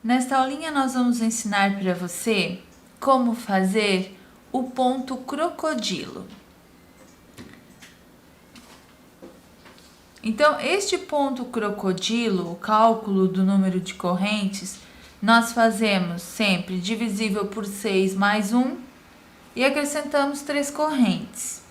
Nesta aulinha nós vamos ensinar para você como fazer o ponto crocodilo. Então, este ponto crocodilo, o cálculo do número de correntes, nós fazemos sempre divisível por 6 mais 1 e acrescentamos 3 correntes.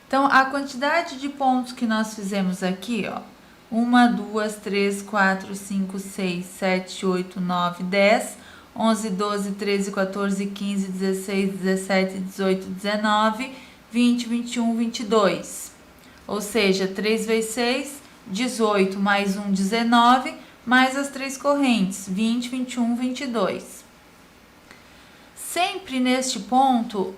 Então, a quantidade de pontos que nós fizemos aqui, ó, 1, 2, 3, 4, 5, 6, 7, 8, 9, 10, 11, 12, 13, 14, 15, 16, 17, 18, 19, 20, 21, 22. Ou seja, 3 vezes 6, 18, mais 1, 19, mais as 3 correntes, 20, 21, 22. Sempre neste ponto,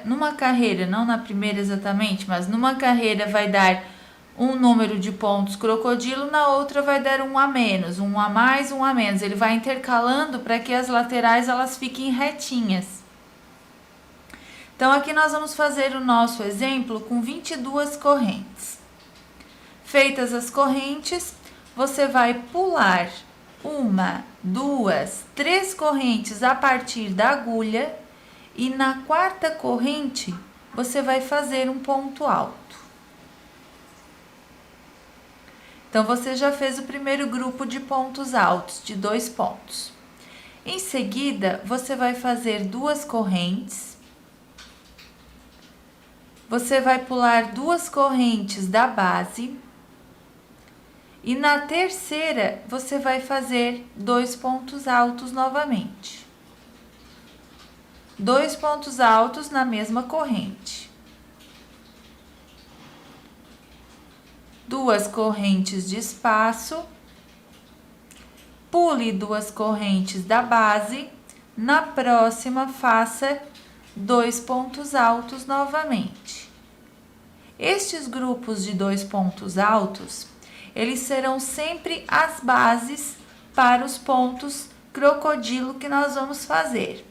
numa carreira, não na primeira exatamente, mas numa carreira vai dar um número de pontos crocodilo, na outra vai dar um a menos, um a mais, um a menos. Ele vai intercalando para que as laterais elas fiquem retinhas. Então, aqui nós vamos fazer o nosso exemplo com 22 correntes. Feitas as correntes, você vai pular 1, 2, 3 correntes a partir da agulha e na quarta corrente você vai fazer um ponto alto. Então, você já fez o primeiro grupo de pontos altos, de 2 pontos. Em seguida, você vai fazer 2 correntes. Você vai pular 2 correntes da base. E na terceira, você vai fazer 2 pontos altos novamente. 2 pontos altos na mesma corrente. 2 correntes de espaço, pule 2 correntes da base, na próxima faça 2 pontos altos novamente. Estes grupos de 2 pontos altos, eles serão sempre as bases para os pontos crocodilo que nós vamos fazer.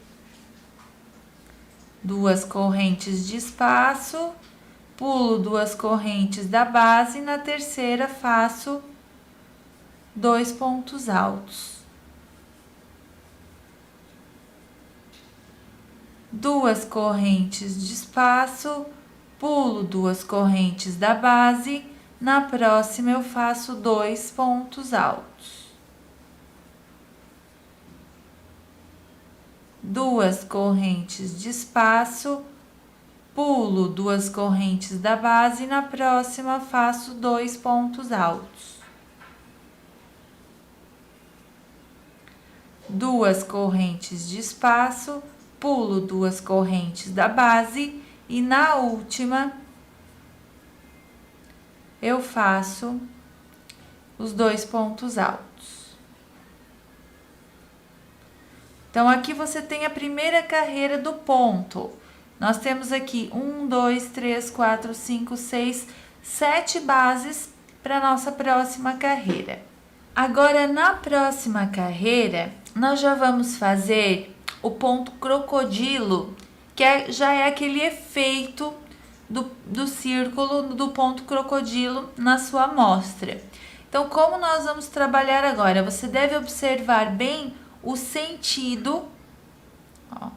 2 correntes de espaço, pulo 2 correntes da base e na terceira faço 2 pontos altos. 2 correntes de espaço, pulo 2 correntes da base, na próxima eu faço 2 pontos altos. 2 correntes de espaço, pulo 2 correntes da base e na próxima faço 2 pontos altos. 2 correntes de espaço, pulo 2 correntes da base e na última eu faço os 2 pontos altos. Então, aqui você tem a primeira carreira do ponto. Nós temos aqui 1, 2, 3, 4, 5, 6, 7 bases para nossa próxima carreira. Agora, na próxima carreira, nós já vamos fazer o ponto crocodilo, que já é aquele efeito do círculo do ponto crocodilo na sua amostra. Então, como nós vamos trabalhar agora? Você deve observar bem o sentido, ó,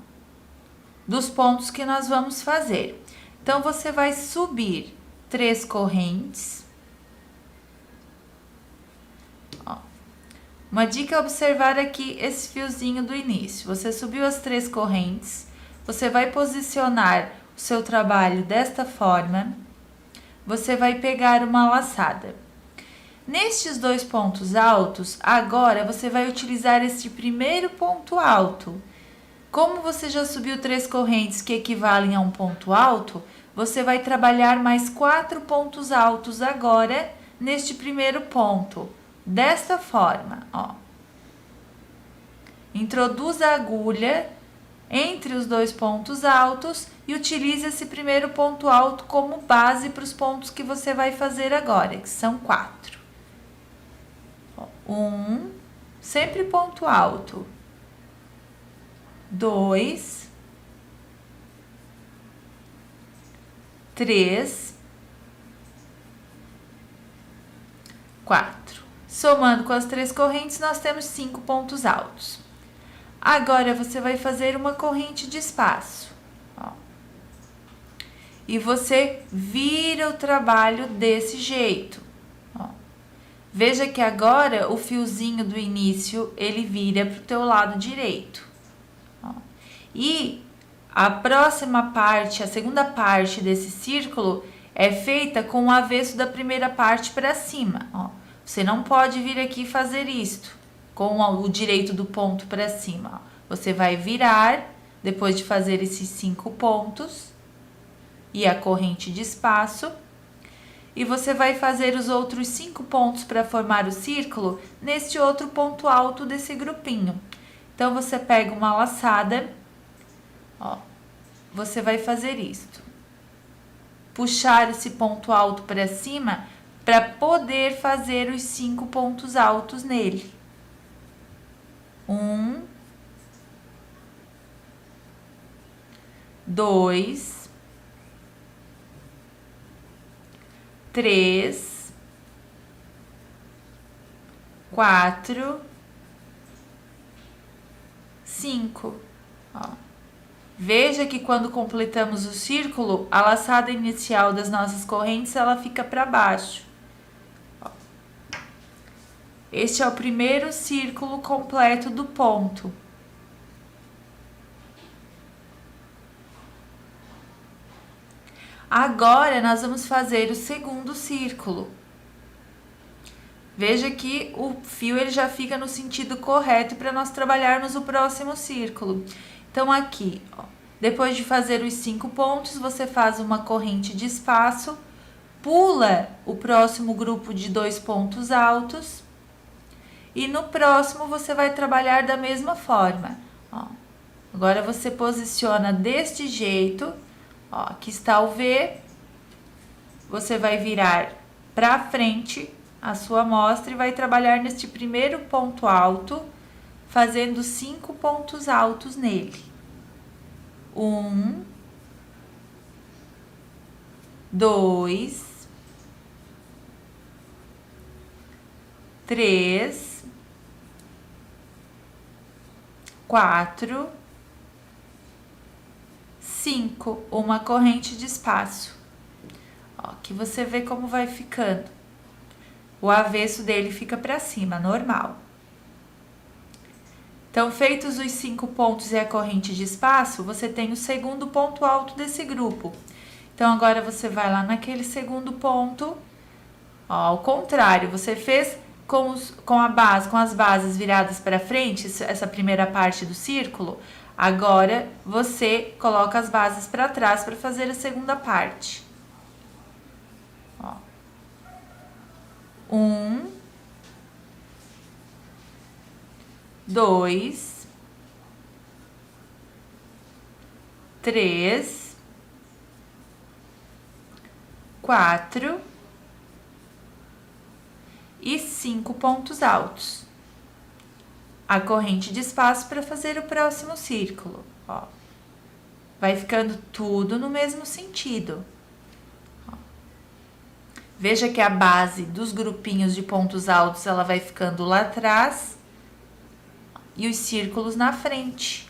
dos pontos que nós vamos fazer. Então, você vai subir 3 correntes. Ó. Uma dica é observar aqui esse fiozinho do início. Você subiu as 3 correntes, você vai posicionar o seu trabalho desta forma, você vai pegar uma laçada. Nestes 2 pontos altos, agora você vai utilizar este primeiro ponto alto. Como você já subiu 3 correntes que equivalem a um ponto alto, você vai trabalhar mais 4 pontos altos agora neste primeiro ponto. Desta forma, ó. Introduz a agulha entre os 2 pontos altos e utilize esse primeiro ponto alto como base para os pontos que você vai fazer agora, que são 4. 1, sempre ponto alto. 2, 3, 4. Somando com as 3 correntes, nós temos 5 pontos altos. Agora, você vai fazer uma corrente de espaço. Ó. E você vira o trabalho desse jeito. Ó. Veja que agora o fiozinho do início, ele vira para o teu lado direito. Ó. E a próxima parte, a segunda parte desse círculo, é feita com o avesso da primeira parte para cima. Ó. Você não pode vir aqui fazer isto com o direito do ponto para cima. Você vai virar, depois de fazer esses 5 pontos e a corrente de espaço, e você vai fazer os outros 5 pontos para formar o círculo neste outro ponto alto desse grupinho. Então, você pega uma laçada, ó, você vai fazer isto. Puxar esse ponto alto para cima para poder fazer os 5 pontos altos nele. 1, 2, 3, 4, 5. Ó. Veja que quando completamos o círculo, a laçada inicial das nossas correntes, ela fica para baixo. Este é o primeiro círculo completo do ponto. Agora, nós vamos fazer o segundo círculo. Veja que o fio ele já fica no sentido correto para nós trabalharmos o próximo círculo. Então, aqui, ó, depois de fazer os 5 pontos, você faz uma corrente de espaço, pula o próximo grupo de 2 pontos altos, e no próximo você vai trabalhar da mesma forma. Ó. Agora você posiciona deste jeito. Ó, aqui está o V. Você vai virar para frente a sua amostra e vai trabalhar neste primeiro ponto alto, fazendo 5 pontos altos nele. 1, 2, 3, 4, 5, uma corrente de espaço. Ó, aqui você vê como vai ficando. O avesso dele fica para cima, normal. Então, feitos os 5 pontos e a corrente de espaço, você tem o segundo ponto alto desse grupo. Então, agora você vai lá naquele segundo ponto. Ó, ao contrário, você fez com as bases viradas para frente, essa primeira parte do círculo. Agora, você coloca as bases para trás para fazer a segunda parte. Ó. 1, 2, 3, 4 e 5 pontos altos. A corrente de espaço para fazer o próximo círculo. Ó. Vai ficando tudo no mesmo sentido. Ó. Veja que a base dos grupinhos de pontos altos, ela vai ficando lá atrás e os círculos na frente.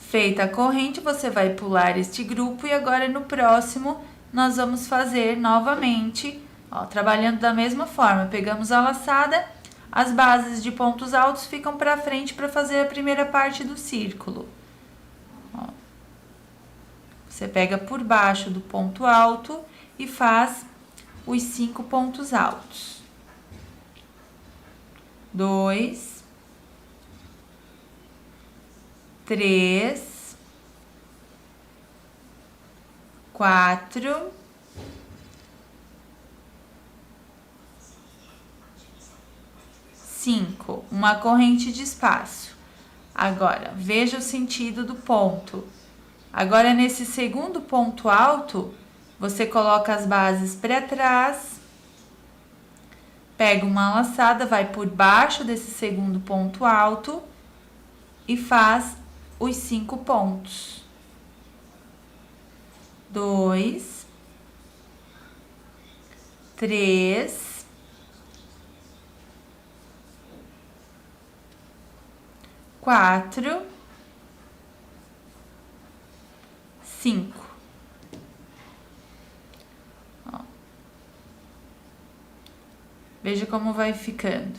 Feita a corrente, você vai pular este grupo e agora no próximo nós vamos fazer novamente, ó, trabalhando da mesma forma. Pegamos a laçada, as bases de pontos altos ficam para frente para fazer a primeira parte do círculo. Ó. Você pega por baixo do ponto alto e faz os 5 pontos altos. 2, 3, 4, 5, uma corrente de espaço. Agora, veja o sentido do ponto. Agora, nesse segundo ponto alto, você coloca as bases para trás, pega uma laçada, vai por baixo desse segundo ponto alto e faz os 5 pontos. 2, 3, 4, 5. Ó. Veja como vai ficando.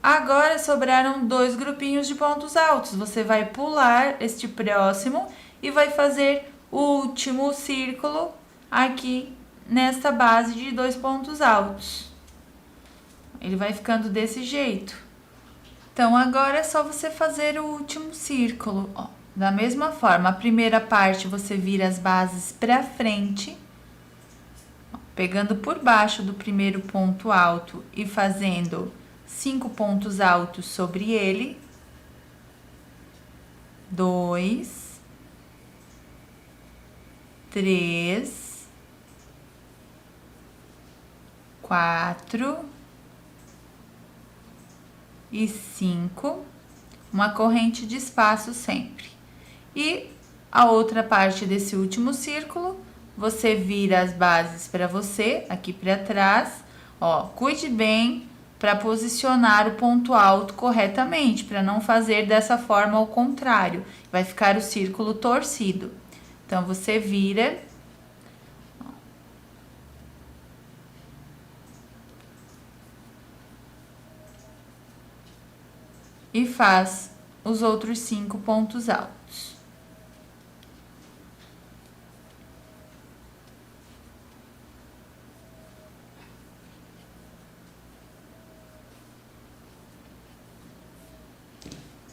Agora sobraram 2 grupinhos de pontos altos. Você vai pular este próximo e vai fazer o último círculo aqui nesta base de 2 pontos altos. Ele vai ficando desse jeito. Então, agora é só você fazer o último círculo, ó. Da mesma forma, a primeira parte você vira as bases para frente, ó, pegando por baixo do primeiro ponto alto e fazendo 5 pontos altos sobre ele. 2, 3, 4 e 5, uma corrente de espaço sempre. E a outra parte desse último círculo, você vira as bases para você, aqui para trás, ó, cuide bem para posicionar o ponto alto corretamente, para não fazer dessa forma ao contrário, vai ficar o círculo torcido. Então, você vira, e faz os outros 5 pontos altos.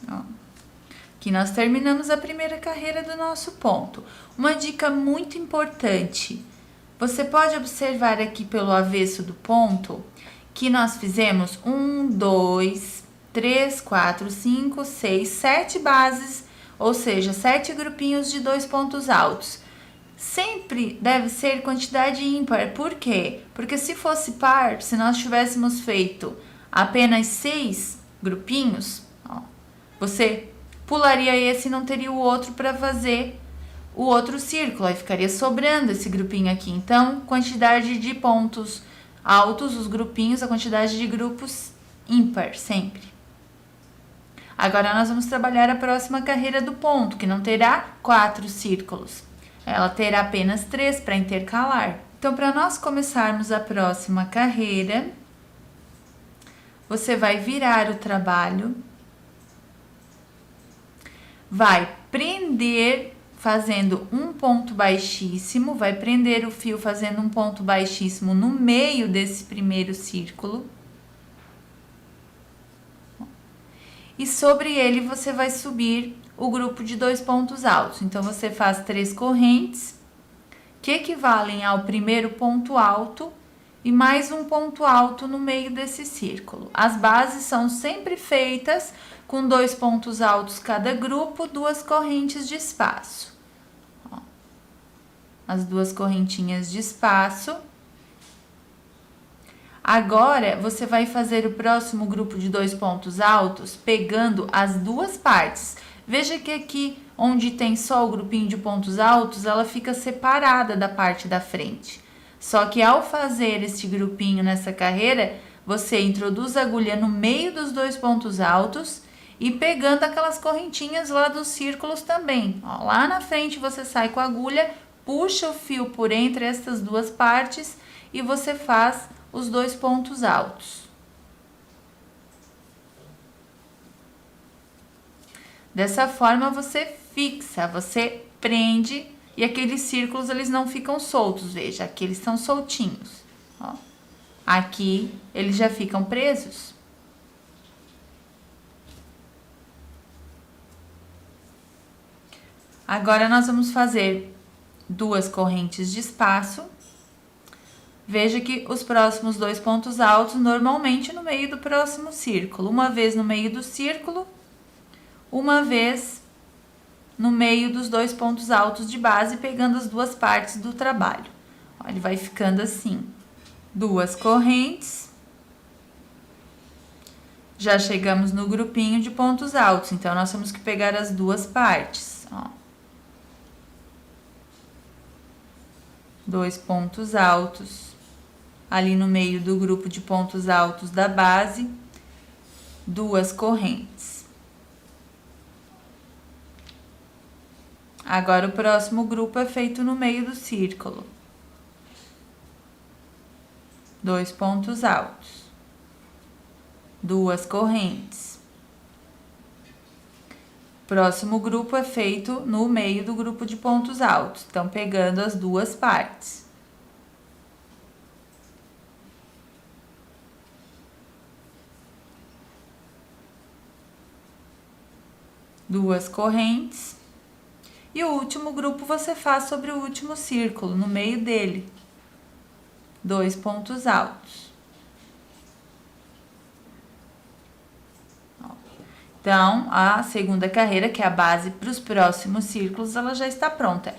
Ó. Aqui nós terminamos a primeira carreira do nosso ponto. Uma dica muito importante, você pode observar aqui pelo avesso do ponto que nós fizemos 1, 2, 3, 4, 5, 6, 7 bases, ou seja, 7 grupinhos de 2 pontos altos. Sempre deve ser quantidade ímpar. Por quê? Porque se fosse par, se nós tivéssemos feito apenas 6 grupinhos, ó, você pularia esse e não teria o outro para fazer o outro círculo, aí ficaria sobrando esse grupinho aqui. Então, quantidade de pontos altos, os grupinhos, a quantidade de grupos ímpar, sempre. Agora, nós vamos trabalhar a próxima carreira do ponto, que não terá 4 círculos. Ela terá apenas 3 para intercalar. Então, para nós começarmos a próxima carreira, você vai virar o trabalho, vai prender fazendo um ponto baixíssimo, vai prender o fio fazendo um ponto baixíssimo no meio desse primeiro círculo. E sobre ele você vai subir o grupo de 2 pontos altos. Então, você faz 3 correntes, que equivalem ao primeiro ponto alto, e mais um ponto alto no meio desse círculo. As bases são sempre feitas com 2 pontos altos cada grupo, 2 correntes de espaço. Ó, as 2 correntinhas de espaço. Agora, você vai fazer o próximo grupo de 2 pontos altos, pegando as 2 partes. Veja que aqui, onde tem só o grupinho de pontos altos, ela fica separada da parte da frente. Só que ao fazer este grupinho nessa carreira, você introduz a agulha no meio dos 2 pontos altos e pegando aquelas correntinhas lá dos círculos também. Ó, lá na frente você sai com a agulha, puxa o fio por entre essas 2 partes e você faz os 2 pontos altos. Dessa forma você fixa, você prende e aqueles círculos eles não ficam soltos, veja, aqui eles estão soltinhos, ó. Aqui eles já ficam presos. Agora nós vamos fazer 2 correntes de espaço. Veja que os próximos 2 pontos altos normalmente no meio do próximo círculo. Uma vez no meio do círculo, uma vez no meio dos 2 pontos altos de base, pegando as 2 partes do trabalho. Ó, ele vai ficando assim. 2 correntes. Já chegamos no grupinho de pontos altos, então nós temos que pegar as duas partes, ó. 2 pontos altos, ali no meio do grupo de pontos altos da base, 2 correntes. Agora, o próximo grupo é feito no meio do círculo. 2 pontos altos. 2 correntes. Próximo grupo é feito no meio do grupo de pontos altos, então pegando as duas partes. Duas correntes. E o último grupo você faz sobre o último círculo, no meio dele. 2 pontos altos. Então, a segunda carreira, que é a base para os próximos círculos, ela já está pronta.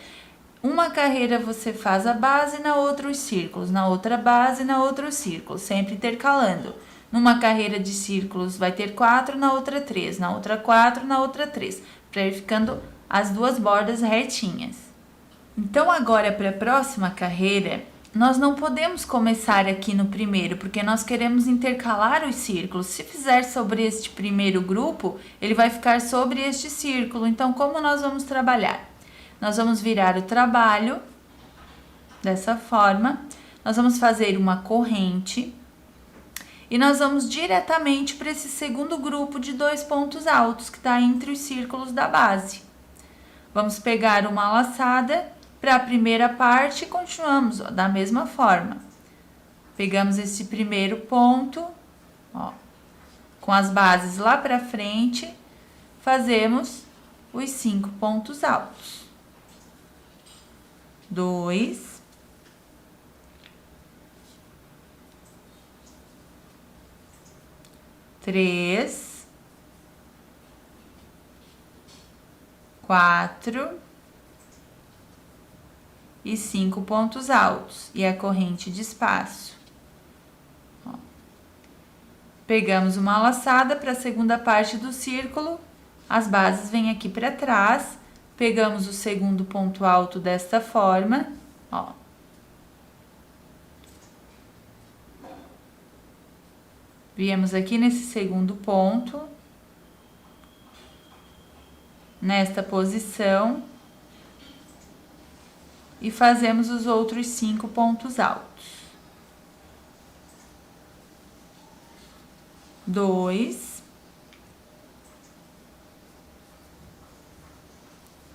Uma carreira você faz a base, na outra os círculos, na outra base, na outra os círculos, sempre intercalando. Numa carreira de círculos vai ter 4, na outra 3, na outra 4, na outra 3, para ir ficando as duas bordas retinhas. Então, agora para a próxima carreira, nós não podemos começar aqui no primeiro, porque nós queremos intercalar os círculos. Se fizer sobre este primeiro grupo, ele vai ficar sobre este círculo. Então, como nós vamos trabalhar? Nós vamos virar o trabalho dessa forma. Nós vamos fazer uma corrente e nós vamos diretamente para esse segundo grupo de 2 pontos altos que está entre os círculos da base. Vamos pegar uma laçada para a primeira parte e continuamos, ó, da mesma forma. Pegamos esse primeiro ponto, ó, com as bases lá para frente, fazemos os 5 pontos altos. 2, 3, 4 e 5 pontos altos e a corrente de espaço. Ó. Pegamos uma laçada para a segunda parte do círculo, as bases vêm aqui para trás, pegamos o segundo ponto alto desta forma, ó. Viemos aqui nesse segundo ponto, nesta posição, e fazemos os outros 5 pontos altos. 2,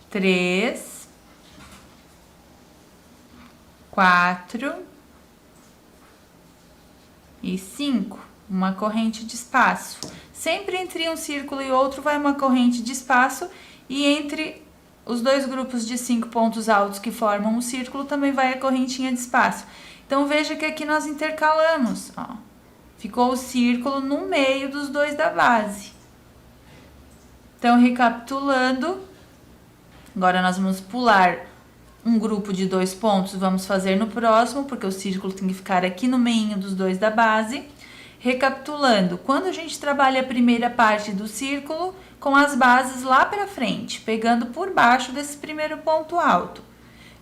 3, 4 e 5, uma corrente de espaço. Sempre entre um círculo e outro vai uma corrente de espaço, e entre os dois grupos de 5 pontos altos que formam um círculo também vai a correntinha de espaço. Então, veja que aqui nós intercalamos, ó. Ficou o círculo no meio dos dois da base. Então, recapitulando, agora nós vamos pular um grupo de 2 pontos, vamos fazer no próximo, porque o círculo tem que ficar aqui no meio dos dois da base. Recapitulando, quando a gente trabalha a primeira parte do círculo, com as bases lá para frente, pegando por baixo desse primeiro ponto alto.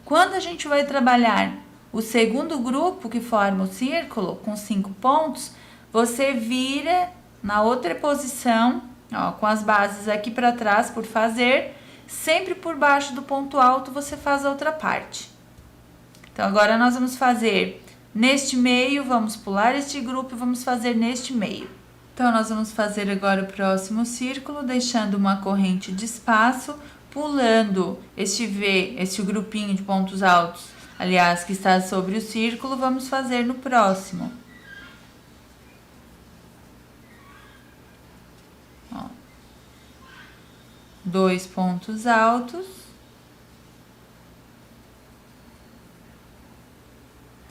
Quando a gente vai trabalhar o segundo grupo que forma o círculo, com 5 pontos, você vira na outra posição, ó, com as bases aqui para trás por fazer, sempre por baixo do ponto alto você faz a outra parte. Então, agora nós vamos fazer neste meio, vamos pular este grupo e vamos fazer neste meio. Então, nós vamos fazer agora o próximo círculo, deixando uma corrente de espaço, pulando este V, este grupinho de pontos altos, aliás, que está sobre o círculo, vamos fazer no próximo. Ó. 2 pontos altos.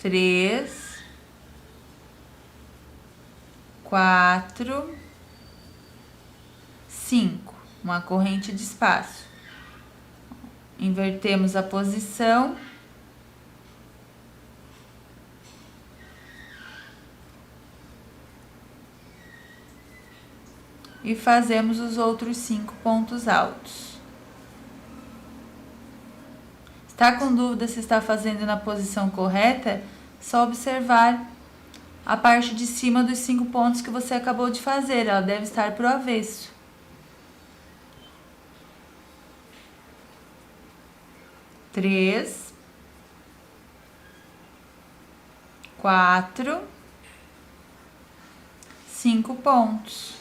3, 4, 5, uma corrente de espaço. Invertemos a posição. e fazemos os outros 5 pontos altos. Está com dúvida se está fazendo na posição correta? Só observar a parte de cima dos 5 pontos que você acabou de fazer, ela deve estar para o avesso. Três, 4, 5 pontos.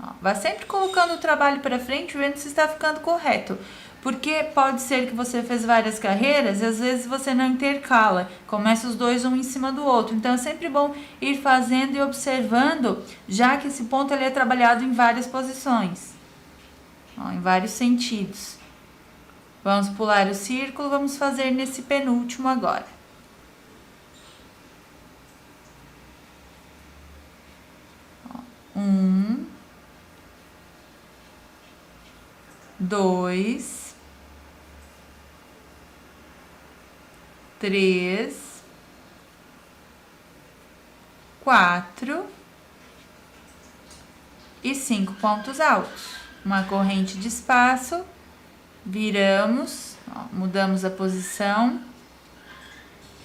Ó, vai sempre colocando o trabalho para frente, vendo se está ficando correto. Porque pode ser que você fez várias carreiras e às vezes você não intercala, começa os dois um em cima do outro. Então é sempre bom ir fazendo e observando, já que esse ponto ele é trabalhado em várias posições, ó, em vários sentidos. Vamos pular o círculo, vamos fazer nesse penúltimo agora. Ó, 1, 2, 3, 4 e 5 pontos altos. Uma corrente de espaço, viramos, ó, mudamos a posição.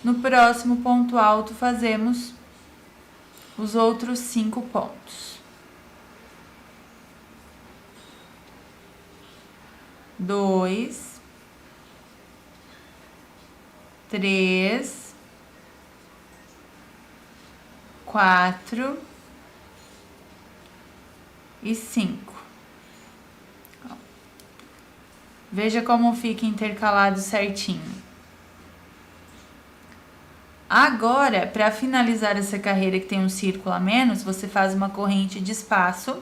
No próximo ponto alto, fazemos os outros 5 pontos. 2, 3, 4 e 5. Veja como fica intercalado certinho. Agora, para finalizar essa carreira que tem um círculo a menos, você faz uma corrente de espaço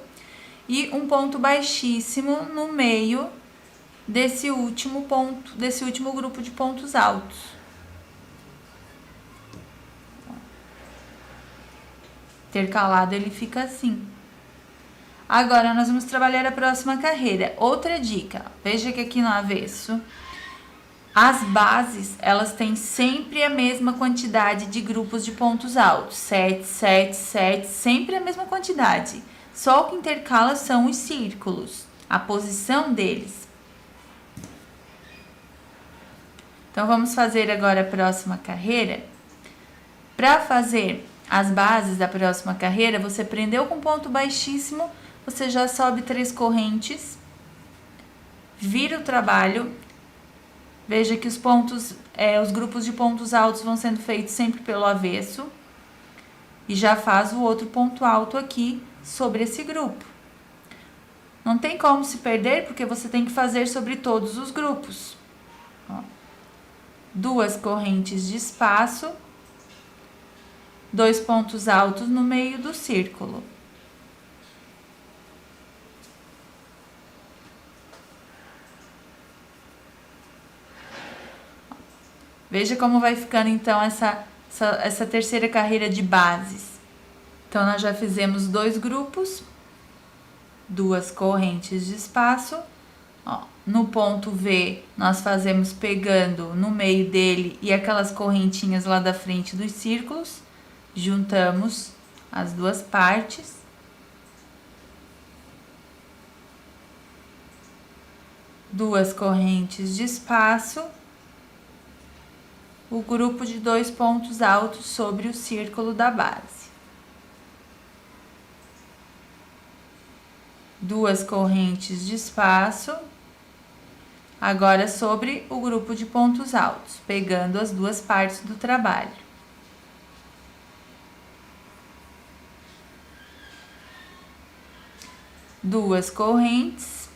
e um ponto baixíssimo no meio desse último ponto, desse último grupo de pontos altos. Intercalado ele fica assim. Agora nós vamos trabalhar a próxima carreira. Outra dica, veja que aqui no avesso, as bases, elas têm sempre a mesma quantidade de grupos de pontos altos. 7, 7, 7, sempre a mesma quantidade. Só o que intercala são os círculos, a posição deles. Então, vamos fazer agora a próxima carreira. Para fazer as bases da próxima carreira, você prendeu com ponto baixíssimo, você já sobe 3 correntes, vira o trabalho, veja que os pontos, os grupos de pontos altos vão sendo feitos sempre pelo avesso, e já faz o outro ponto alto aqui sobre esse grupo. Não tem como se perder, porque você tem que fazer sobre todos os grupos. Ó, 2 correntes de espaço, 2 pontos altos no meio do círculo. Veja como vai ficando então essa terceira carreira de bases. Então, nós já fizemos 2 grupos, 2 correntes de espaço. Ó, no ponto V, nós fazemos pegando no meio dele e aquelas correntinhas lá da frente dos círculos. Juntamos as 2 partes. Duas correntes de espaço. O grupo de 2 pontos altos sobre o círculo da base. 2 correntes de espaço. Agora sobre o grupo de pontos altos, pegando as 2 partes do trabalho. Duas correntes.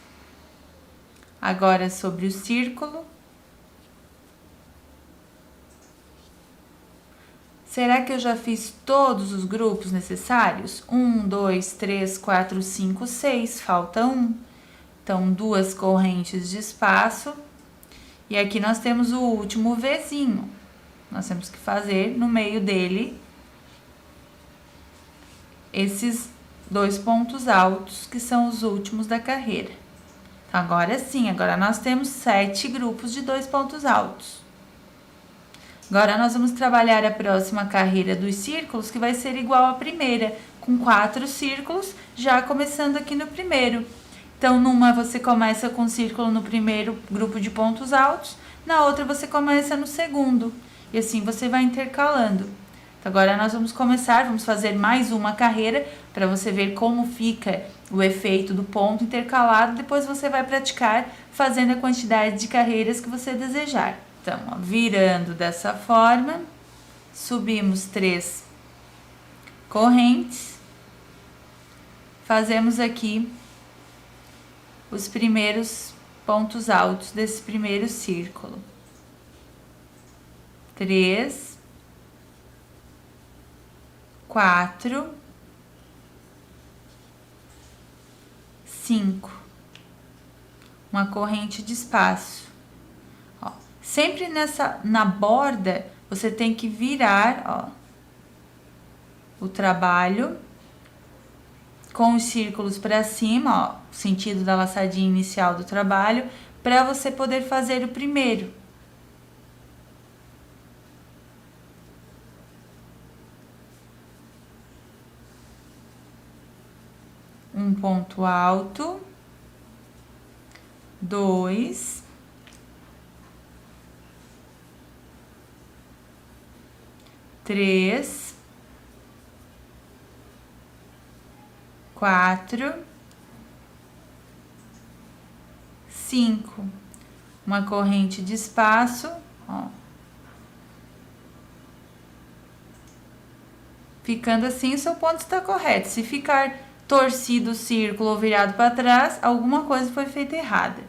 Agora sobre o círculo. Será que eu já fiz todos os grupos necessários? 1, 2, 3, 4, 5, 6, falta 1. Então, 2 correntes de espaço. E aqui nós temos o último Vzinho. Nós temos que fazer no meio dele esses 2 pontos altos, que são os últimos da carreira. Então, agora sim, agora nós temos 7 grupos de 2 pontos altos. Agora, nós vamos trabalhar a próxima carreira dos círculos, que vai ser igual à primeira. com 4 círculos, já começando aqui no primeiro. Então, numa você começa com um círculo no primeiro grupo de pontos altos, na outra você começa no segundo, e assim você vai intercalando. Então, agora nós vamos fazer mais uma carreira, para você ver como fica o efeito do ponto intercalado, depois você vai praticar fazendo a quantidade de carreiras que você desejar. Então, ó, virando dessa forma, subimos 3 correntes, fazemos aqui os primeiros pontos altos desse primeiro círculo. 3, 4, 5. Uma corrente de espaço. Ó, sempre na borda, você tem que virar, ó, o trabalho com os círculos para cima, ó, o sentido da laçadinha inicial do trabalho, para você poder fazer o primeiro. Um ponto alto, 2, 3, 4, 5, uma corrente de espaço, ó. Ficando assim, o seu ponto está correto. Se ficar torcido o círculo ou virado para trás, alguma coisa foi feita errada.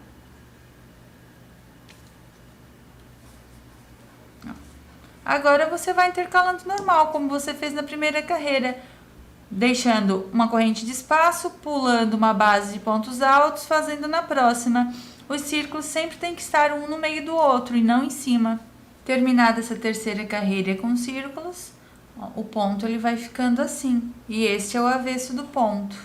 Agora você vai intercalando normal, como você fez na primeira carreira, deixando uma corrente de espaço, pulando uma base de pontos altos, fazendo na próxima. Os círculos sempre tem que estar um no meio do outro e não em cima. Terminada essa terceira carreira com círculos, ó, o ponto ele vai ficando assim. E este é o avesso do ponto.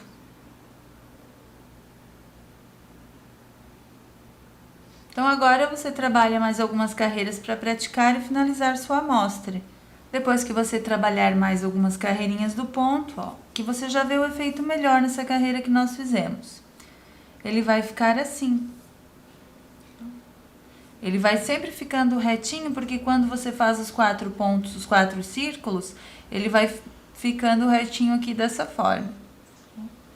Então agora você trabalha mais algumas carreiras para praticar e finalizar sua amostra. Depois que você trabalhar mais algumas carreirinhas do ponto, ó, que você já vê o efeito melhor nessa carreira que nós fizemos. Ele vai ficar assim. Ele vai sempre ficando retinho, porque quando você faz os 4 pontos, os 4 círculos, ele vai ficando retinho aqui dessa forma.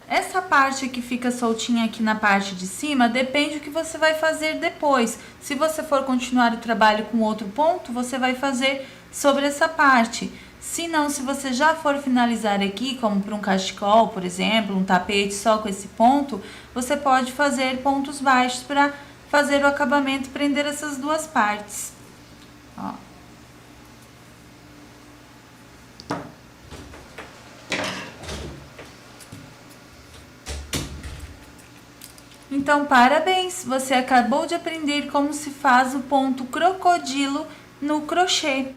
Essa parte que fica soltinha aqui na parte de cima, depende do que você vai fazer depois. Se você for continuar o trabalho com outro ponto, você vai fazer sobre essa parte. Se não, se você já for finalizar aqui, como para um cachecol, por exemplo, um tapete só com esse ponto, você pode fazer pontos baixos para fazer o acabamento, prender essas duas partes. Ó. Então, parabéns! Você acabou de aprender como se faz o ponto crocodilo no crochê.